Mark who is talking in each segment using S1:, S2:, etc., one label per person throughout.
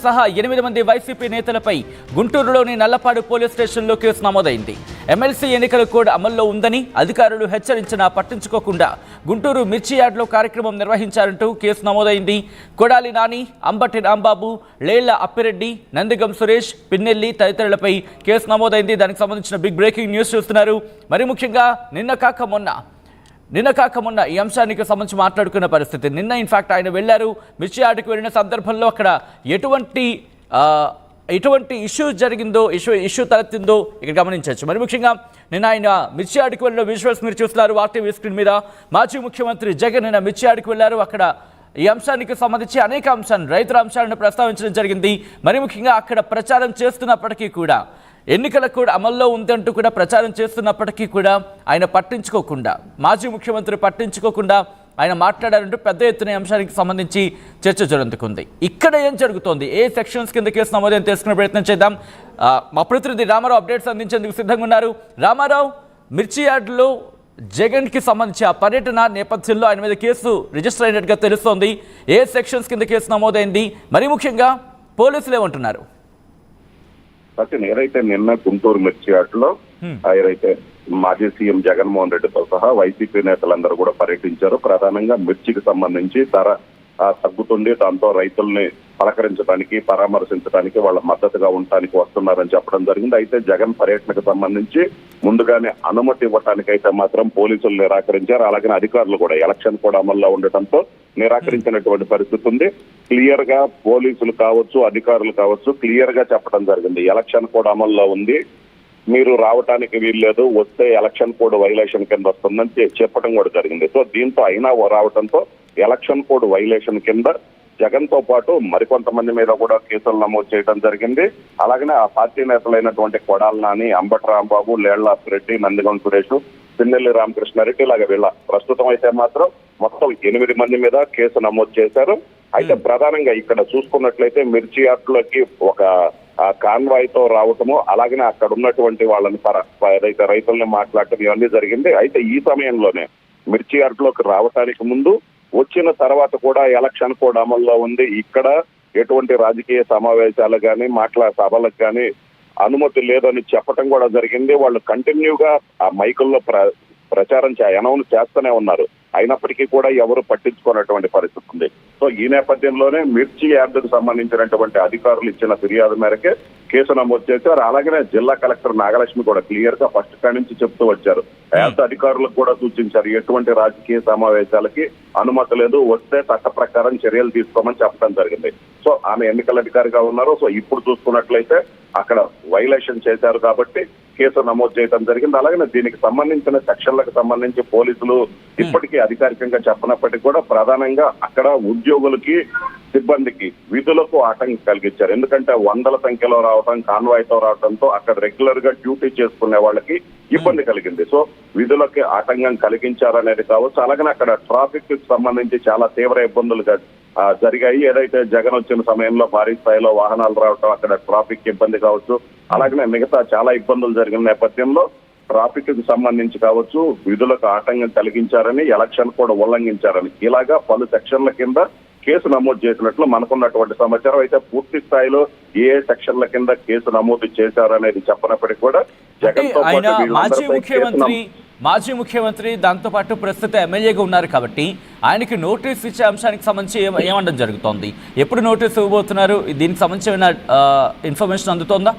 S1: సహా 8 మంది వైసీపీ నేతలపై గుంటూరులోని నల్లపాడు పోలీస్ స్టేషన్లో కేసు నమోదైంది. ఎమ్మెల్సీ ఎన్నికల కోడ్ అమల్లో ఉందని అధికారులు హెచ్చరించినా పట్టించుకోకుండా గుంటూరు మిర్చి యార్డ్లో కార్యక్రమం నిర్వహించారంటూ కేసు నమోదైంది. కొడాలి నాని, అంబటి రాంబాబు, లేళ్ల అప్పిరెడ్డి, నందిగం సురేష్, పిన్నెల్లి తదితరులపై కేసు నమోదైంది. దానికి సంబంధించిన బిగ్ బ్రేకింగ్ న్యూస్ చూస్తున్నారు. మరి ముఖ్యంగా నిన్న కాక మొన్న ఈ అంశానికి సంబంధించి మాట్లాడుకున్న పరిస్థితి. నిన్న ఇన్ఫాక్ట్ ఆయన వెళ్లారు, మిర్చి యార్డ్కి వెళ్ళిన సందర్భంలో అక్కడ ఎటువంటి ఇష్యూ జరిగిందో, ఇష్యూ తలెత్తిందో ఇక్కడ గమనించవచ్చు. మరి ముఖ్యంగా నిన్న ఆయన మిర్చి యార్డ్కి వెళ్ళిన విజువల్స్ మీరు చూస్తున్నారు వార్టీవీ స్క్రీన్ మీద. మాజీ ముఖ్యమంత్రి జగన్ నిన్న మిర్చి యార్డ్కి వెళ్లారు. అక్కడ ఈ అంశానికి సంబంధించి అనేక అంశాలను, రైతుల అంశాలను ప్రస్తావించడం జరిగింది. మరి ముఖ్యంగా అక్కడ ప్రచారం చేస్తున్నప్పటికీ కూడా, ఎన్నికల కూడా అమల్లో ఉందంటూ కూడా ప్రచారం చేస్తున్నప్పటికీ కూడా ఆయన పట్టించుకోకుండా, మాజీ ముఖ్యమంత్రి పట్టించుకోకుండా ఆయన మాట్లాడారంటూ పెద్ద ఎత్తున అంశానికి సంబంధించి చర్చ జరుగుతుంది. ఇక్కడ ఏం జరుగుతోంది, ఏ సెక్షన్స్ కింద కేసు నమోదు తెలుసుకునే ప్రయత్నం చేద్దాం. మా ప్రతినిధి రామారావు అప్డేట్స్ అందించేందుకు సిద్ధంగా ఉన్నారు. రామారావు, మిర్చి యార్డ్లో జగన్కి సంబంధించి ఆ పర్యటన నేపథ్యంలో ఆయన మీద కేసు రిజిస్టర్ అయినట్టుగా తెలుస్తోంది. ఏ సెక్షన్స్ కింద కేసు నమోదైంది, మరి ముఖ్యంగా పోలీసులు ఏమంటున్నారు?
S2: ఏదైతే నిన్న గుంటూరు మిర్చి యార్డ్లో ఏదైతే మాజీ సీఎం జగన్మోహన్ రెడ్డితో సహా వైసీపీ నేతలందరూ కూడా పర్యటించారు. ప్రధానంగా మిర్చికి సంబంధించి ధర తగ్గుతుంది, దాంతో రైతుల్ని పలకరించడానికి, పరామర్శించడానికి, వాళ్ళ మద్దతుగా ఉండటానికి వస్తున్నారని చెప్పడం జరిగింది. అయితే జగన్ పర్యటనకు సంబంధించి ముందుగానే అనుమతి ఇవ్వటానికి అయితే మాత్రం పోలీసులు నిరాకరించారు. అలాగే అధికారులు కూడా ఎలక్షన్ కూడా అమల్లో ఉండటంతో నిరాకరించినటువంటి పరిస్థితి ఉంది. క్లియర్ గా పోలీసులు కావచ్చు, అధికారులు కావచ్చు, క్లియర్ గా చెప్పడం జరిగింది, ఎలక్షన్ కూడా అమల్లో ఉంది, మీరు రావటానికి వీల్లేదు, వస్తే ఎలక్షన్ కోడ్ వైలేషన్ కింద వస్తుందని చెప్పడం కూడా జరిగింది. సో దీంతో అయినా రావడంతో ఎలక్షన్ కోడ్ వైలేషన్ కింద జగన్ తో పాటు మరికొంతమంది మీద కూడా కేసులు నమోదు చేయడం జరిగింది. అలాగనే ఆ పార్టీ నేతలైనటువంటి కొడాలి నాని, అంబటి రాంబాబు, లేళ్ల అప్పిరెడ్డి, నందిగం సురేష్, పిన్నెల్లి రామకృష్ణారెడ్డి ఇలాగ వీళ్ళ ప్రస్తుతం అయితే మాత్రం మొత్తం 8 మంది మీద కేసు నమోదు చేశారు. అయితే ప్రధానంగా ఇక్కడ చూసుకున్నట్లయితే మిర్చి యార్డ్లోకి ఒక కాన్వాయ్ తో రావటము, అలాగనే అక్కడ ఉన్నటువంటి వాళ్ళని ఏదైతే రైతుల్ని మాట్లాడటం ఇవన్నీ జరిగింది. అయితే ఈ సమయంలోనే మిర్చి యార్డ్లోకి రావటానికి ముందు, వచ్చిన తర్వాత కూడా ఎలక్షన్ కోడ్ అమల్లో ఉంది, ఇక్కడ ఎటువంటి రాజకీయ సమావేశాలు కానీ సభలకు కానీ అనుమతి లేదని చెప్పడం కూడా జరిగింది. వాళ్ళు కంటిన్యూగా ఆ మైకుల్లో ప్రచారం అనౌన్స్ చేస్తూనే ఉన్నారు. అయినప్పటికీ కూడా ఎవరు పట్టించుకున్నటువంటి పరిస్థితి ఉంది. సో ఈ నేపథ్యంలోనే మిర్చి యార్డుకు సంబంధించినటువంటి అధికారులు ఇచ్చిన ఫిర్యాదు మేరకే కేసు నమోదు చేశారు. అలాగనే జిల్లా కలెక్టర్ నాగలక్ష్మి కూడా క్లియర్ గా ఫస్ట్ కాడి నుంచి చెప్తూ వచ్చారు, అధికారులకు కూడా సూచించారు, ఎటువంటి రాజకీయ సమావేశాలకి అనుమతి లేదు, వస్తే చట్ట ప్రకారం చర్యలు తీసుకోమని చెప్పడం జరిగింది. సో ఆమె ఎన్నికల అధికారిగా ఉన్నారు. సో ఇప్పుడు చూసుకున్నట్లయితే అక్కడ వైలేషన్ చేశారు కాబట్టి కేసు నమోదు చేయడం జరిగింది. అలాగే దీనికి సంబంధించిన సెక్షన్లకు సంబంధించి పోలీసులు ఇప్పటికీ అధికారికంగా చెప్పనప్పటికీ కూడా ప్రధానంగా అక్కడ ఉద్యోగులకి, సిబ్బందికి, విధులకు ఆటంకం కలిగించారు. ఎందుకంటే వందల సంఖ్యలో రావడం, కాన్వాయ్ తో రావడంతో అక్కడ రెగ్యులర్ గా డ్యూటీ చేసుకునే వాళ్ళకి ఇబ్బంది కలిగింది. సో విధులకి ఆటంకం కలిగించారనేది కావచ్చు. అలాగే అక్కడ ట్రాఫిక్ కి సంబంధించి చాలా తీవ్ర ఇబ్బందులు జరిగాయి. ఏదైతే జగన్ వచ్చిన సమయంలో భారీ స్థాయిలో వాహనాలు రావటం, అక్కడ ట్రాఫిక్ ఇబ్బంది కావచ్చు, అలాగనే మిగతా చాలా ఇబ్బందులు జరిగిన నేపథ్యంలో ట్రాఫిక్ కి సంబంధించి కావచ్చు, విధులకు ఆటంకం కలిగించారని, ఎలక్షన్ కూడా ఉల్లంఘించారని, ఇలాగా పలు సెక్షన్ల కింద కేసు నమోదు చేసినట్లు మనకున్నటువంటి సమాచారం. అయితే పూర్తి స్థాయిలో ఏ సెక్షన్ల కింద కేసు నమోదు చేశారనేది చెప్పనప్పటికీ కూడా జగన్ తో
S1: మాజీ ముఖ్యమంత్రి దాంతో పాటు ప్రస్తుత ఎమ్మెల్యేగా ఉన్నారు కాబట్టి ఆయనకి నోటీస్ ఇచ్చే అంశానికి సంబంధించి ఏమండం జరుగుతోంది, ఎప్పుడు నోటీస్ ఇవ్వబోతున్నారు, దీనికి సంబంధించి ఏమైనా ఇన్ఫర్మేషన్ అందుతోందా?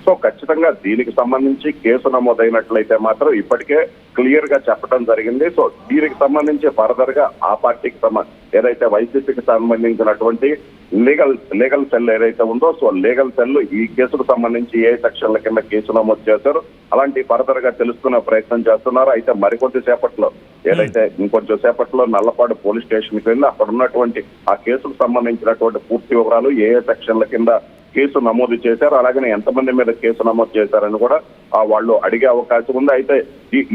S2: సో ఖచ్చితంగా దీనికి సంబంధించి కేసు నమోదైనట్లయితే మాత్రం ఇప్పటికే క్లియర్ గా చెప్పడం జరిగింది. సో దీనికి సంబంధించి ఫర్దర్ గా ఆ పార్టీకి ఏదైతే వైసీపీకి సంబంధించినటువంటి లీగల్ సెల్ ఏదైతే ఉందో, సో లీగల్ సెల్ ఈ కేసుకు సంబంధించి ఏ సెక్షన్ల కింద కేసు నమోదు చేశారు అలాంటి ఫర్దర్ గా తెలుసుకునే ప్రయత్నం చేస్తున్నారు. అయితే మరికొద్ది సేపట్లో ఇంకొంచెం సేపట్లో నల్లపాడు పోలీస్ స్టేషన్కి వెళ్ళి అక్కడ ఉన్నటువంటి ఆ కేసుకు సంబంధించినటువంటి పూర్తి వివరాలు, ఏ సెక్షన్ల కింద కేసు నమోదు చేశారు, అలాగనే ఎంతమంది మీద కేసు నమోదు చేశారని కూడా వాళ్ళు అడిగే అవకాశం ఉంది. అయితే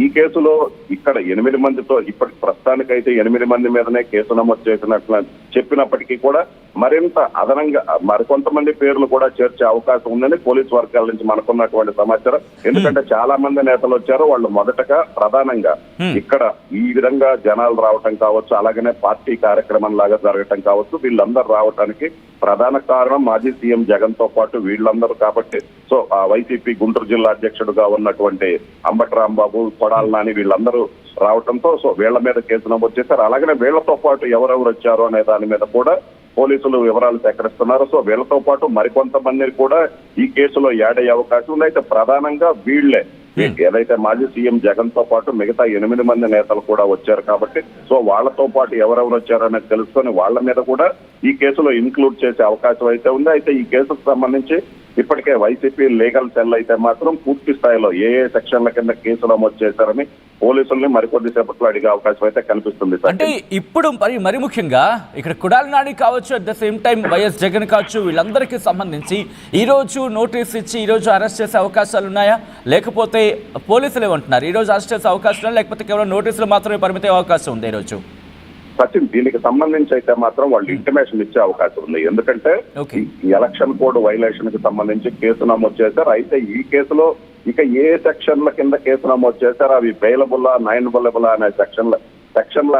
S2: ఈ కేసులో ఇక్కడ 8 మందితో ఇప్పటి ప్రస్తుతానికైతే 8 మంది మీదనే కేసు నమోదు చేసినట్లు చెప్పినప్పటికీ కూడా మరింత అదనంగా మరికొంతమంది పేర్లు కూడా చేర్చే అవకాశం ఉందని పోలీసు వర్గాల నుంచి మనకున్నటువంటి సమాచారం. ఎందుకంటే చాలా మంది నేతలు వచ్చారు, వాళ్ళు మొదటగా ప్రధానంగా ఇక్కడ ఈ విధంగా జనాలు రావటం కావచ్చు, అలాగనే పార్టీ కార్యక్రమం లాగా జరగటం కావచ్చు, వీళ్ళందరూ రావటానికి ప్రధాన కారణం మాజీ సీఎం జగన్ తో పాటు వీళ్ళందరూ కాబట్టి సో ఆ వైసీపీ గుంటూరు జిల్లా అధ్యక్షుడుగా ఉన్నటువంటి అంబటి రాంబాబు, కొడాలి నాని వీళ్ళందరూ రావడంతో సో వీళ్ళ మీద కేసు నమోదు చేశారు. అలాగనే వీళ్లతో పాటు ఎవరెవరు వచ్చారు అనే దాని మీద కూడా పోలీసులు వివరాలు సేకరిస్తున్నారు. సో వీళ్ళతో పాటు మరికొంతమందిని కూడా ఈ కేసులో యాడ్ అయ్యే అవకాశం ఉంది. అయితే ప్రధానంగా వీళ్లే ఏదైతే మాజీ సీఎం జగన్ తో పాటు మిగతా 8 మంది నేతలు కూడా వచ్చారు కాబట్టి సో వాళ్ళతో పాటు ఎవరెవరు వచ్చారనేది తెలుసుకొని వాళ్ళ మీద కూడా ఈ కేసులో ఇన్క్లూడ్ చేసే అవకాశం అయితే ఉంది. అయితే ఈ కేసుకు సంబంధించి ఇప్పటికే వైసీపీ లీగల్ సెల్ అయితే మాత్రం పూర్తి స్థాయిలో ఏ సెక్షన్ల కింద కేసు నమోదు చేశారని పోలీసుల్ని మరికొద్ది సేపట్లో అడిగే అవకాశం అయితే కనిపిస్తుంది.
S1: అంటే ఇప్పుడు మరి ముఖ్యంగా ఇక్కడ కొడాలి నాని కావచ్చు, at the same time YS Jagan కావచ్చు, వీళ్ళందరికీ సంబంధించి ఈ రోజు నోటీస్ ఇచ్చి ఈ రోజు అరెస్ట్ చేసే అవకాశాలు ఉన్నాయా, లేకపోతే పోలీసులు ఏమంటున్నారు ఈ రోజు అరెస్ట్ చేసే అవకాశం, లేకపోతే కేవలం నోటీసులు మాత్రమే పరిమిత అవకాశం ఉంది ఈ రోజు?
S2: సచిన్, దీనికి సంబంధించి అయితే మాత్రం వాళ్ళు ఇంటిమేషన్ ఇచ్చే అవకాశం ఉంది. ఎందుకంటే ఈ ఎలక్షన్ కోడ్ వైలేషన్ కి సంబంధించి కేసు నమోదు చేశారు. అయితే ఈ కేసులో ఇక ఏ సెక్షన్ల కింద కేసు నమోదు చేశారు, అవి బెయిలబుల్లా నాయినబులబుల్లా అనే సెక్షన్లు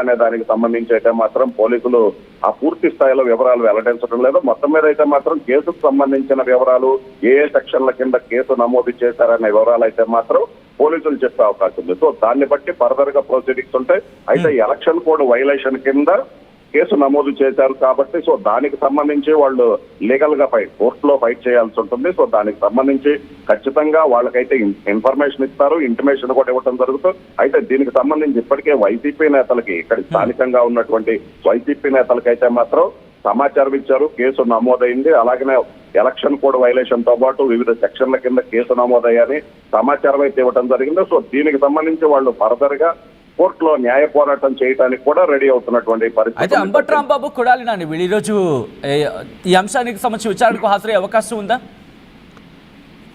S2: అనే దానికి సంబంధించి అయితే మాత్రం పోలీసులు ఆ పూర్తి స్థాయిలో వివరాలు వెల్లడించడం లేదు. మొత్తం మీద అయితే మాత్రం కేసుకు సంబంధించిన వివరాలు, ఏ సెక్షన్ల కింద కేసు నమోదు చేశారనే వివరాలు అయితే మాత్రం పోలీసులు చెప్పే అవకాశం ఉంది. సో దాన్ని బట్టి ఫర్దర్ గా ప్రొసీడింగ్స్ ఉంటాయి. అయితే ఎలక్షన్ కోడ్ వైలేషన్ కింద కేసు నమోదు చేశారు కాబట్టి సో దానికి సంబంధించి వాళ్ళు లీగల్ గా కోర్టులో ఫైట్ చేయాల్సి ఉంటుంది. సో దానికి సంబంధించి ఖచ్చితంగా వాళ్ళకైతే ఇన్ఫర్మేషన్ ఇస్తారు, ఇంటిమేషన్ కూడా ఇవ్వడం జరుగుతుంది. అయితే దీనికి సంబంధించి ఇప్పటికే వైసీపీ నేతలకి, ఇక్కడ స్థానికంగా ఉన్నటువంటి వైసీపీ నేతలకైతే మాత్రం సమాచారం ఇచ్చారు, కేసు నమోదైంది. అలాగనే ఎలక్షన్ కోడ్ వైలేషన్ తో పాటు వివిధ సెక్షన్ల కింద కేసు నమోదయ్యాని సమాచారం అయితే ఇవ్వడం జరిగింది. సో దీనికి సంబంధించి వాళ్ళు ఫర్దర్ గా కోర్టులో న్యాయ పోరాటం చేయడానికి కూడా రెడీ అవుతున్నటువంటి పరిస్థితి.
S1: అయితే అంబటి రాంబాబు, కొడాలి నాని వీళ్ళు ఈ రోజు ఈ అంశానికి సంబంధించి విచారణకు హాజరయ్యే అవకాశం ఉందా?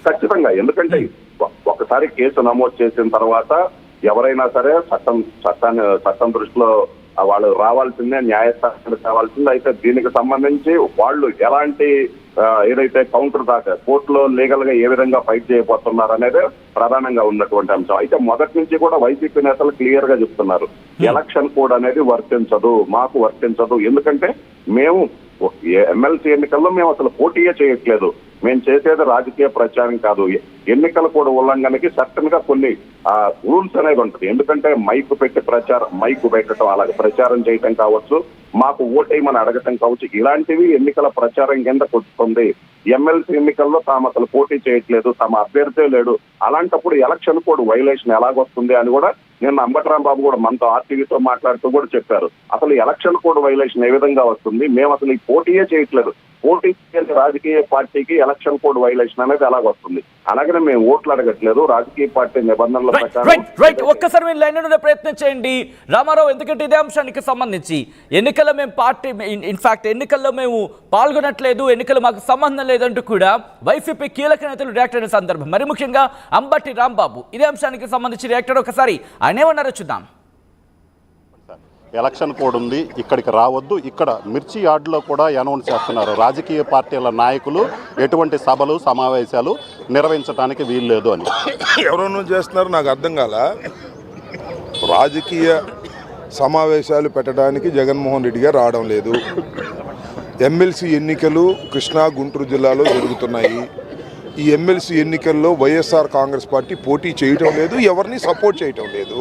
S2: ఖచ్చితంగా. ఎందుకంటే ఒకసారి కేసు నమోదు చేసిన తర్వాత ఎవరైనా సరే చట్టం దృష్టిలో వాళ్ళు రావాల్సిందే, న్యాయస్థానానికి రావాల్సిందే. అయితే దీనికి సంబంధించి వాళ్ళు ఎలాంటి ఏదైతే కౌంటర్ దాకా కోర్టులో లీగల్ గా ఏ విధంగా ఫైట్ చేయబోతున్నారు అనేది ప్రధానంగా ఉన్నటువంటి అంశం. అయితే మొదటి నుంచి కూడా వైసీపీ నేతలు క్లియర్ గా చెప్తున్నారు, ఎలక్షన్ కోడ్ అనేది వర్తించదు, మాకు వర్తించదు. ఎందుకంటే మేము ఎమ్మెల్సీ ఎన్నికల్లో మేము అసలు పోటీయే చేయట్లేదు, మేము చేసేది రాజకీయ ప్రచారం కాదు. ఎన్నికల కోడ్ ఉల్లంఘనకి సర్టన్ గా కొన్ని రూల్స్ అనేది ఉంటుంది. ఎందుకంటే మైకు పెట్టడం, అలాగే ప్రచారం చేయటం కావచ్చు, మాకు ఓటేయమని అడగటం కావచ్చు, ఇలాంటివి ఎన్నికల ప్రచారం కింద వస్తుంది. ఎమ్మెల్సీ ఎన్నికల్లో తాము అసలు పోటీ చేయట్లేదు, తమ అభ్యర్థే లేడు. అలాంటప్పుడు ఎలక్షన్ కోడ్ వైలేషన్ ఎలాగొస్తుంది అని కూడా నిన్న అంబటి రాంబాబు కూడా మనతో ఆర్టీవీతో మాట్లాడుతూ కూడా చెప్పారు. అసలు ఎలక్షన్ కోడ్ వైలేషన్ ఏ విధంగా వస్తుంది, మేము అసలు ఈ పోటీయే చేయట్లేదు, పోటీ చేసే రాజకీయ పార్టీకి ఎలక్షన్ కోడ్ వైలేషన్ అనేది ఎలాగొస్తుంది, అలాగనే మేము ఓట్లు అడగట్లేదు, రాజకీయ పార్టీ నిబంధనల ప్రకారం.
S1: ఒక్కసారి మీరు లైన్ ఉండే ప్రయత్నం చేయండి రామారావు, ఎందుకంటే ఇదే అంశానికి సంబంధించి ఎన్నికల్లో మేము పార్టీ ఇన్ఫాక్ట్ ఎన్నికల్లో మేము పాల్గొనట్లేదు, ఎన్నికలు మాకు సంబంధం లేదంటూ కూడా వైసీపీ కీలక నేతలు రియాక్ట్ అయిన సందర్భం, మరి ముఖ్యంగా అంబటి రాంబాబు ఇదే అంశానికి సంబంధించి రియాక్టర్. ఒకసారి ఆయన ఏమన్నారో చూద్దాం.
S3: ఎలక్షన్ కోడ్ ఉంది, ఇక్కడికి రావద్దు. ఇక్కడ మిర్చి యార్డులో కూడా అనౌన్స్ చేస్తున్నారు, రాజకీయ పార్టీల నాయకులు ఎటువంటి సభలు సమావేశాలు నిర్వహించడానికి వీల్లేదు అని.
S4: ఎవరన్నా చేస్తున్నారు నాకు అర్థం కాల. రాజకీయ సమావేశాలు పెట్టడానికి జగన్మోహన్ రెడ్డి గారు రావడం లేదు. ఎమ్మెల్సీ ఎన్నికలు కృష్ణా గుంటూరు జిల్లాలో జరుగుతున్నాయి. ఈ ఎమ్మెల్సీ ఎన్నికల్లో వైఎస్ఆర్ కాంగ్రెస్ పార్టీ పోటీ చేయటం లేదు, ఎవరిని సపోర్ట్ చేయటం లేదు.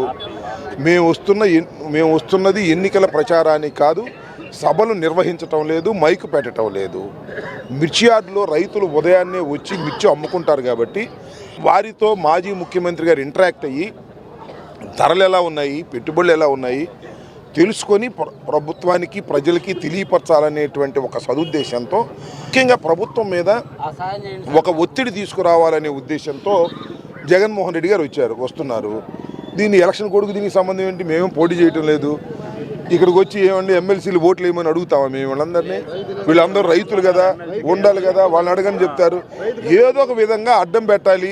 S4: మేము వస్తున్నది ఎన్నికల ప్రచారానికి కాదు, సభలు నిర్వహించటం లేదు, మైకు పెట్టడం లేదు. మిర్చి యార్డులో రైతులు ఉదయాన్నే వచ్చి మిర్చి అమ్ముకుంటారు కాబట్టి వారితో మాజీ ముఖ్యమంత్రి గారు ఇంటరాక్ట్ అయ్యి ధరలు ఎలా ఉన్నాయి, పెట్టుబడులు ఎలా ఉన్నాయి తెలుసుకొని ప్రభుత్వానికి ప్రజలకి తెలియపరచాలనేటువంటి ఒక సదుద్దేశంతో, ముఖ్యంగా ప్రభుత్వం మీద ఒక ఒత్తిడి తీసుకురావాలనే ఉద్దేశంతో జగన్మోహన్ రెడ్డి గారు వస్తున్నారు. దీన్ని ఎలక్షన్ కోడ్కు దీనికి సంబంధం ఏంటి? మేము పోటీ చేయటం లేదు. ఇక్కడికి వచ్చి ఏమండి ఎమ్మెల్సీలు ఓట్లు వేయమని అడుగుతామా మేము వీళ్ళందరినీ? వీళ్ళందరూ రైతులు కదా, ఉండాలి కదా, వాళ్ళని అడగని చెప్తారు. ఏదో ఒక విధంగా అడ్డం పెట్టాలి,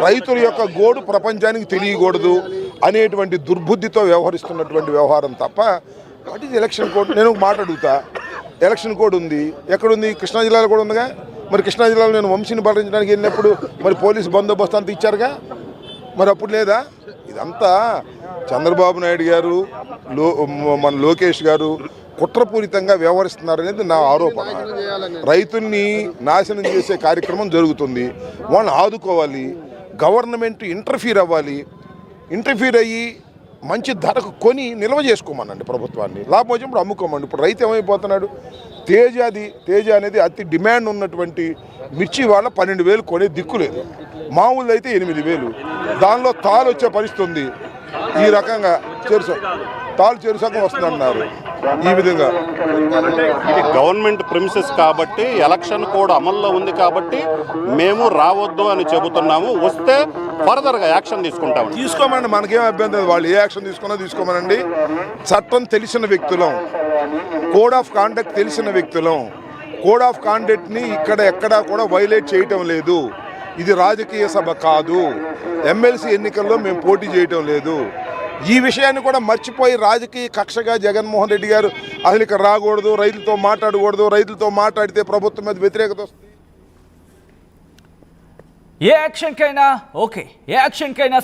S4: రైతుల యొక్క గోడు ప్రపంచానికి తెలియకూడదు అనేటువంటి దుర్బుద్ధితో వ్యవహరిస్తున్నటువంటి వ్యవహారం తప్ప వాట్ ఈజ్ ఎలక్షన్ కోడ్? నేను ఒక మాట అడుగుతా, ఎలక్షన్ కోడ్ ఉంది, ఎక్కడుంది? కృష్ణా జిల్లాలో కూడా ఉందిగా. మరి కృష్ణా జిల్లాలో నేను వంశీని పాటించడానికి వెళ్ళినప్పుడు మరి పోలీసు బందోబస్తు అంతా ఇచ్చారుగా, మరి అప్పుడు లేదా? ఇదంతా చంద్రబాబు నాయుడు గారు, మన లోకేష్ గారు, కుట్రపూరితంగా వ్యవహరిస్తున్నారనేది నా ఆరోపణ. రైతుల్ని నాశనం చేసే కార్యక్రమం జరుగుతుంది. వాళ్ళని ఆదుకోవాలి, గవర్నమెంట్ ఇంటర్ఫీర్ అవ్వాలి, ఇంటర్ఫీర్ అయ్యి మంచి ధరకు కొని నిల్వ చేసుకోమనండి ప్రభుత్వాన్ని. లాభం వచ్చినప్పుడు అమ్ముకోమండి. ఇప్పుడు రైతు ఏమైపోతున్నాడు? తేజ అనేది అతి డిమాండ్ ఉన్నటువంటి మిర్చి వాళ్ళ 12,000 కొనే దిక్కు లేదు. మామూలు అయితే 8,000. దానిలో తాలు వచ్చే పరిస్థితి ఉంది. ఈ రకంగా చెరు సగం వస్తుందన్నారు. ఈ విధంగా
S3: ఇది గవర్నమెంట్ ప్రిమిసెస్ కాబట్టి ఎలక్షన్ కోడ్ అమల్లో ఉంది కాబట్టి మేము రావద్దు అని చెబుతున్నాము. వస్తే ఫర్దర్గా యాక్షన్
S4: తీసుకోమనండి, మనకేం అభ్యంతరం. వాళ్ళు ఏ యాక్షన్ తీసుకున్నా తీసుకోమనండి. చట్టం తెలిసిన వ్యక్తులం, కోడ్ ఆఫ్ కాండక్ట్ తెలిసిన వ్యక్తులం. కోడ్ ఆఫ్ కాండక్ట్ని ఎక్కడా కూడా వైలేట్ చేయటం లేదు. ఇది రాజకీయ సభ కాదు. ఎమ్మెల్సీ ఎన్నికల్లో మేము పోటీ చేయటం లేదు. ఈ విషయాన్ని కూడా మర్చిపోయి రాజకీయ కక్షగా జగన్మోహన్ రెడ్డి గారు అసలు ఇక్కడ రాకూడదు, రైతులతో మాట్లాడకూడదు, రైతులతో మాట్లాడితే ప్రభుత్వం మీద వ్యతిరేకత వస్తుంది.
S1: ఏ యాక్షన్కైనా ఓకే, ఏ యాక్షన్కైనా